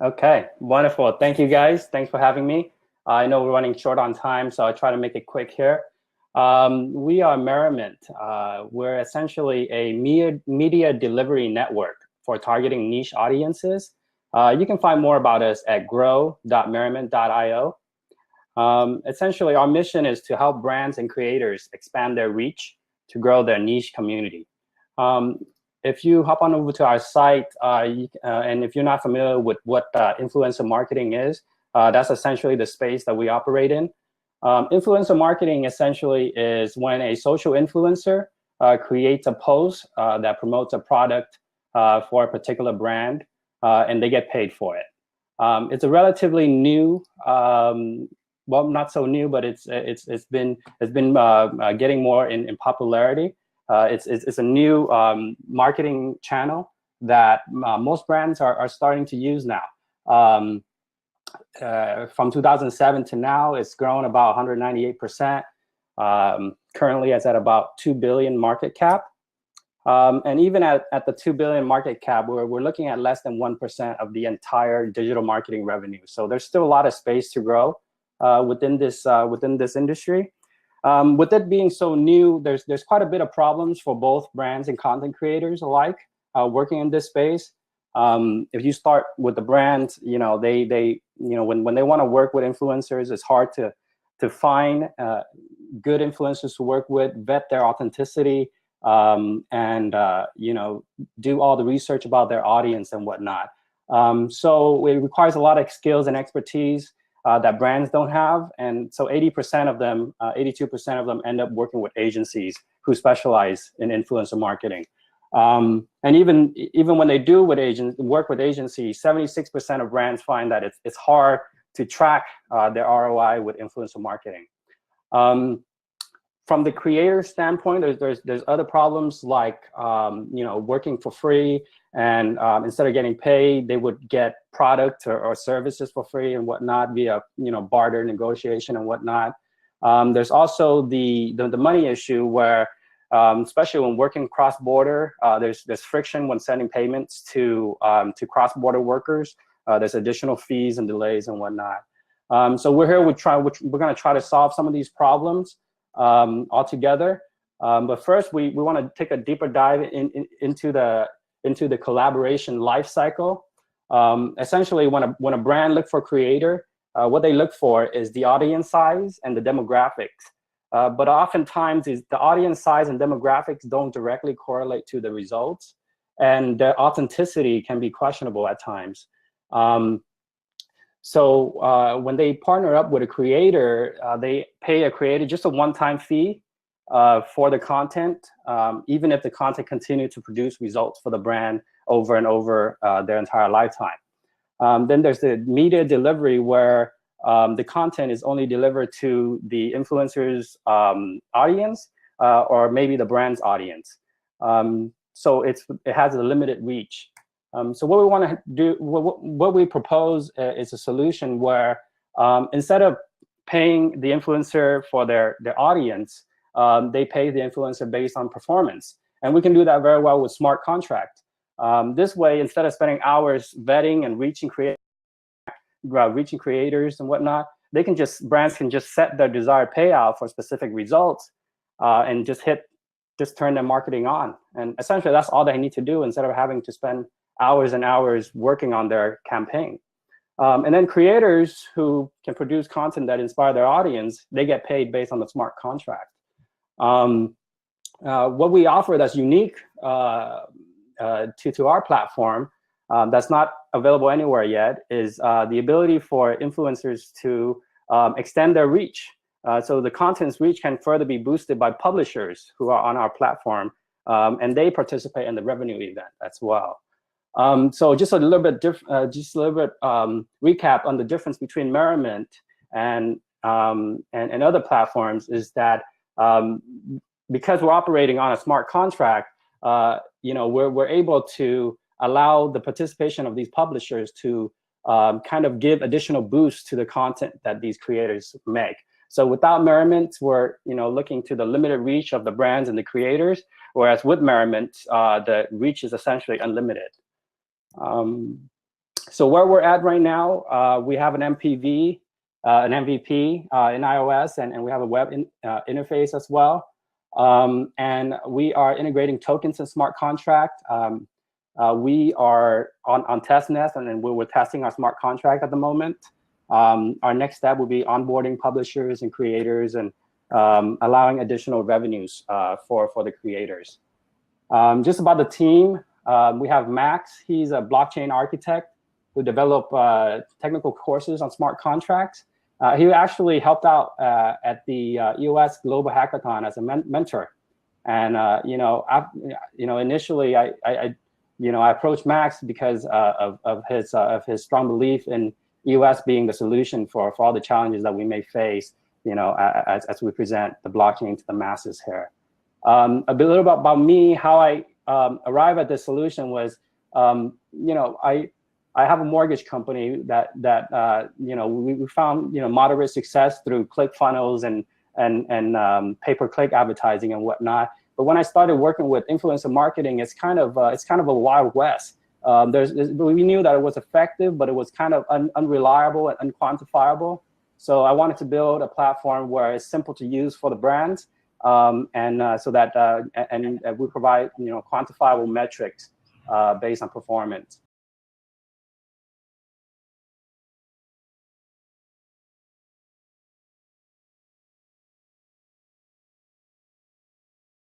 Okay, wonderful. Thank you guys. Thanks for having me. I know we're running short on time, so I'll try to make it quick here. We are Merriment. We're essentially a media delivery network for targeting niche audiences. You can find more about us at grow.merriment.io. Essentially, our mission is to help brands and creators expand their reach to grow their niche community. Um, if you hop on over to our site, and if you're not familiar with what influencer marketing is, that's essentially the space that we operate in. Influencer marketing essentially is when a social influencer creates a post that promotes a product for a particular brand, and they get paid for it. It's a relatively new, well, not so new, but it's been getting more in popularity. It's a new marketing channel that most brands are starting to use now. From 2007 to now, it's grown about 198%. Currently, it's at about 2 billion market cap. And even at the 2 billion market cap, we're looking at less than 1% of the entire digital marketing revenue. So there's still a lot of space to grow within this industry. With it being so new, there's quite a bit of problems for both brands and content creators alike working in this space. If you start with the brand, they when they want to work with influencers, it's hard to find good influencers to work with, vet their authenticity, and do all the research about their audience and whatnot. So it requires a lot of skills and expertise that brands don't have, and so 80% of them, 82% of them end up working with agencies who specialize in influencer marketing. And even when they do work with agencies, 76% of brands find that it's hard to track their ROI with influencer marketing. From the creator standpoint, there's other problems like working for free, and instead of getting paid, they would get product or services for free and whatnot via barter negotiation and whatnot. There's also the money issue where, especially when working cross-border, there's friction when sending payments to cross-border workers. There's additional fees and delays and whatnot. So we're here. We're going to try to solve some of these problems altogether. But first, we want to take a deeper dive into the collaboration life cycle. Essentially, when a brand looks for a creator, what they look for is the audience size and the demographics. But oftentimes, the audience size and demographics don't directly correlate to the results, and the authenticity can be questionable at times. So when they partner up with a creator, they pay a creator just a one-time fee for the content, even if the content continues to produce results for the brand over and over their entire lifetime. Then there's the media delivery, where the content is only delivered to the influencer's audience or maybe the brand's audience. So it has a limited reach. So what we want to do, what we propose is a solution where instead of paying the influencer for their audience, they pay the influencer based on performance. And we can do that very well with smart contract. This way, instead of spending hours vetting and reaching creators and whatnot, brands can just set their desired payout for specific results and just turn their marketing on. And essentially, that's all they need to do instead of having to spend hours and hours working on their campaign. And then creators who can produce content that inspire their audience, they get paid based on the smart contract. What we offer that's unique to our platform, that's not available anywhere yet, is the ability for influencers to extend their reach. So the content's reach can further be boosted by publishers who are on our platform, and they participate in the revenue event as well. So just a little bit recap on the difference between Merriment and other platforms is that because we're operating on a smart contract, we're able to allow the participation of these publishers to kind of give additional boost to the content that these creators make. So without Merriment, we're looking to the limited reach of the brands and the creators, whereas with Merriment, the reach is essentially unlimited. So where we're at right now, we have an MVP in iOS, and we have a web interface as well. And we are integrating tokens and smart contract. We are on testnet, and then we're testing our smart contract at the moment. Our next step will be onboarding publishers and creators and allowing additional revenues for the creators. Just about the team, we have Max. He's a blockchain architect who developed technical courses on smart contracts. He actually helped out at the EOS Global Hackathon as a mentor. And initially I approached Max because of his strong belief in EOS being the solution for all the challenges that we may face, as we present the blockchain to the masses here. A little bit about me, how I arrived at this solution was, I have a mortgage company that we found moderate success through ClickFunnels and pay-per-click advertising and whatnot. But when I started working with influencer marketing, it's kind of a wild west. We knew that it was effective, but it was kind of unreliable and unquantifiable. So I wanted to build a platform where it's simple to use for the brands, so that we provide quantifiable metrics based on performance.